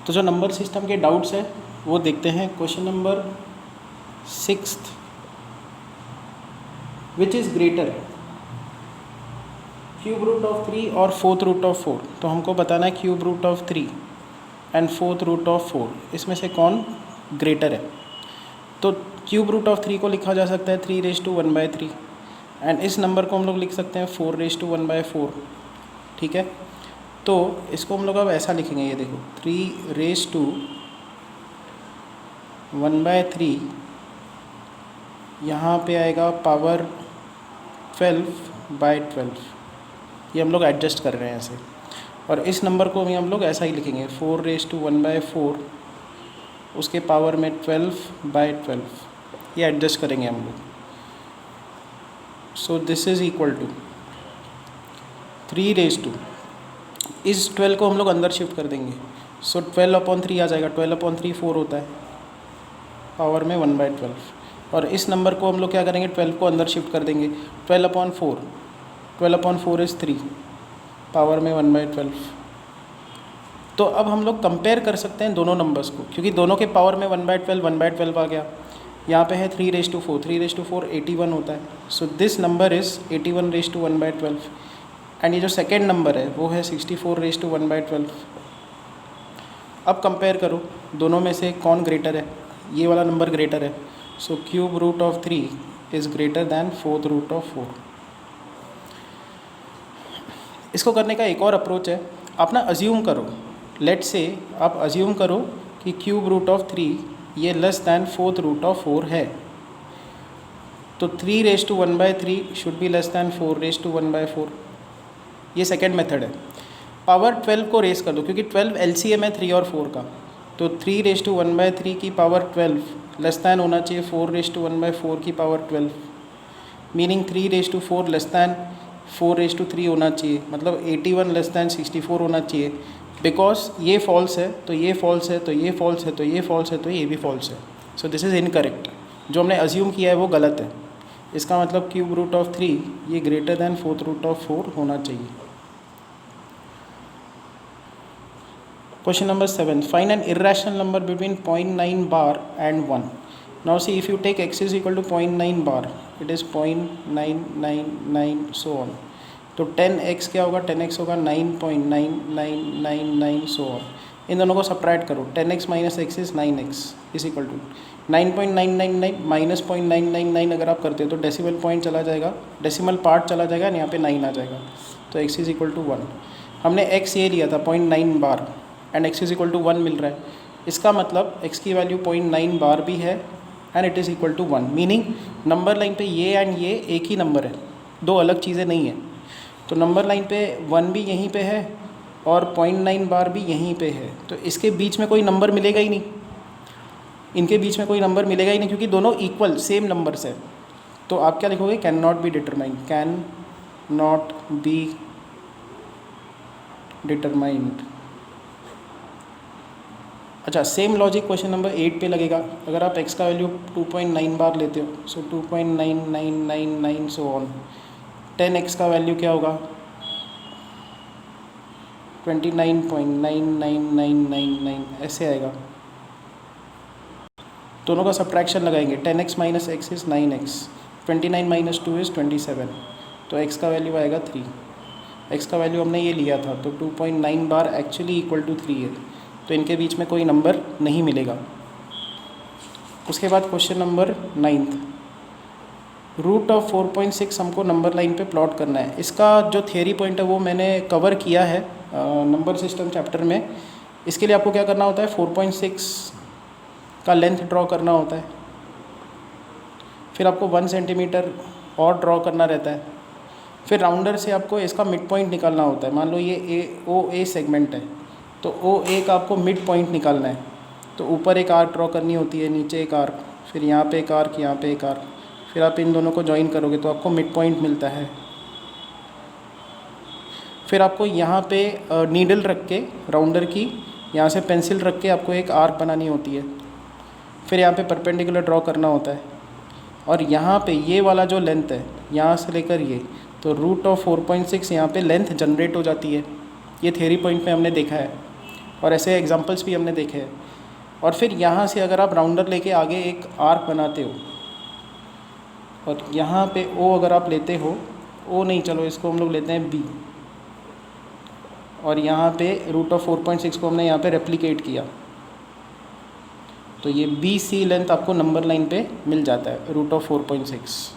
तो जो number system के डाउट्स है वो देखते हैं। Question number 6, which is greater, cube root of 3 और फोर्थ रूट ऑफ 4। तो हमको बताना है cube root of 3 and fourth root of 4, इसमें से कौन ग्रेटर है। तो क्यूब रूट ऑफ 3 को लिखा जा सकता है 3⁻⁴ एंड इस नंबर को हम लोग लिख सकते हैं 4⁻⁴। ठीक है, तो इसको हम लोग अब ऐसा लिखेंगे, ये देखो 3⁻⁴, यहाँ पे आएगा पावर 12/12। ये हम लोग एडजस्ट कर रहे हैं ऐसे, और इस नंबर को भी हम लोग ऐसा ही लिखेंगे 4⁻⁴, उसके पावर में 12/12, ये एडजस्ट करेंगे हम लोग। So this is equal to 3 इस 12 को हम लोग अंदर शिफ्ट कर देंगे। सो 12/3 आ जाएगा, 12/3 4 होता है, पावर में 1/12। और इस नंबर को हम लोग क्या करेंगे, 12 को अंदर शिफ्ट कर देंगे, 12/4, 12/4 इज़ 3, पावर में 1/12। तो अब हम लोग कंपेयर कर सकते हैं दोनों नंबर्स को, क्योंकि दोनों के पावर में 1/12 आ गया। यहाँ पे है 3⁻⁴, 3⁻⁴ 81 होता है। So this number is 81⁻1/12 and ये जो सेकेंड नंबर है वो है 64⁻1/12। अब कंपेयर करो दोनों में से कौन ग्रेटर है, ये वाला नंबर ग्रेटर है। So cube root of 3 is greater than fourth root of 4। इसको करने का एक और अप्रोच है, आप ना अज्यूम करो, लेट्स से आप अज्यूम करो कि क्यूब रूट ऑफ 3 ये less than fourth root of 4 है। तो 3⁻⁴ शुड बी लेस दैन 4⁻⁴। ये सेकेंड मेथड है। पावर 12 को रेस कर दो, क्योंकि 12 एलसीएम है 3 और 4 का। तो 3⁻⁴ की पावर 12 लेस दैन होना चाहिए 4⁻⁴ की पावर 12, मीनिंग 3⁻⁴ लेस दैन 4⁻3 होना चाहिए, मतलब 81 लेस दैन 64 होना चाहिए। बिकॉज ये फॉल्स है, तो ये फॉल्स है, तो ये फॉल्स है, तो ये फॉल्स है, तो ये भी फॉल्स है। सो दिस इज़ इनकरेक्ट। जो हमने अज्यूम किया है वो गलत है। इसका मतलब क्यूब रूट ऑफ 3 ये greater than fourth root of 4 होना चाहिए। Question number 7. Find an irrational number between 0.9 bar and 1. Now see, if you take x is equal to 0.9 bar, it is 0.999 so on. तो 10x क्या होगा, 10x होगा 9.9999 so on. इन दोनों को subtract करो, 10x minus x is 9x is equal to 9.999 minus 0.999। अगर आप करते हो तो डेसिमल पॉइंट चला जाएगा, डेसिमल पार्ट चला जाएगा, और यहाँ पे 9 आ जाएगा। तो x इज इक्वल टू 1। हमने x ये लिया था 0.9 bar and x is equal to 1 मिल रहा है। इसका मतलब x की वैल्यू 0.9 बार भी है and it is equal to 1, meaning number line पे ये एंड ये एक ही नंबर है, दो अलग चीज़ें नहीं है। तो नंबर लाइन पे 1 भी यहीं पे है और 0.9 बार भी यहीं पे है, तो इसके बीच में कोई नंबर मिलेगा ही नहीं, इनके बीच में कोई नंबर मिलेगा ही नहीं, क्योंकि दोनों इक्वल सेम नंबर्स है। तो आप क्या लिखोगे, can not be determined, can not be determined. अच्छा, सेम लॉजिक क्वेश्चन नंबर 8 पे लगेगा। अगर आप x का वैल्यू 2.9 बार लेते हो, सो 2.9999 सो ऑन, 10x का वैल्यू क्या होगा, 29.99999 ऐसे आएगा। दोनों का सब्ट्रैक्शन लगाएंगे, 10x minus x is 9x, 29 minus 2 is 27, तो x का वैल्यू आएगा 3। x का वैल्यू हमने ये लिया था, तो 2.9 बार एक्चुअली इक्वल टू 3 है, तो इनके बीच में कोई नंबर नहीं मिलेगा। उसके बाद क्वेश्चन नंबर 9, रूट ऑफ 4.6 हमको नंबर लाइन पे प्लॉट करना है। इसका जो थियरी पॉइंट है वो मैंने कवर किया है नंबर सिस्टम चैप्टर में। इसके लिए आपको क्या करना होता है, 4.6 का लेंथ ड्रॉ करना होता है, फिर आपको 1 सेंटीमीटर और ड्रॉ करना रहता है, फिर राउंडर से आपको इसका मिड पॉइंट निकालना होता है। मान लो ये OA सेगमेंट है, तो OA का आपको मिड पॉइंट निकालना है, तो ऊपर एक आर्क ड्रॉ करनी होती है, नीचे एक आर्क, फिर यहाँ पे एक आर्क, यहाँ पे एक आर्क, फिर आप इन दोनों को ज्वाइन करोगे तो आपको मिड पॉइंट मिलता है। फिर आपको यहाँ पे नीडल रख के राउंडर की, यहाँ से पेंसिल रख के आपको एक आर्क बनानी होती है, फिर यहाँ पे परपेंडिकुलर ड्रॉ करना होता है, और यहाँ पे ये वाला जो लेंथ है यहाँ से लेकर ये, तो रूट ऑफ 4.6 यहाँ पे लेंथ जनरेट हो जाती है। ये थियरी पॉइंट पे हमने देखा है। और ऐसे एग्जांपल्स भी हमने देखे हैं। और फिर यहाँ से अगर आप राउंडर लेके आगे एक आर्क बनाते हो और यहाँ पे ओ अगर आप लेते हो, ओ नहीं, चलो इसको हम लोग लेते हैं बी, और यहाँ पे √4.6 को हमने यहाँ पे रेप्लिकेट किया, तो ये बी सी लेंथ आपको नंबर लाइन पे मिल जाता है √4.6।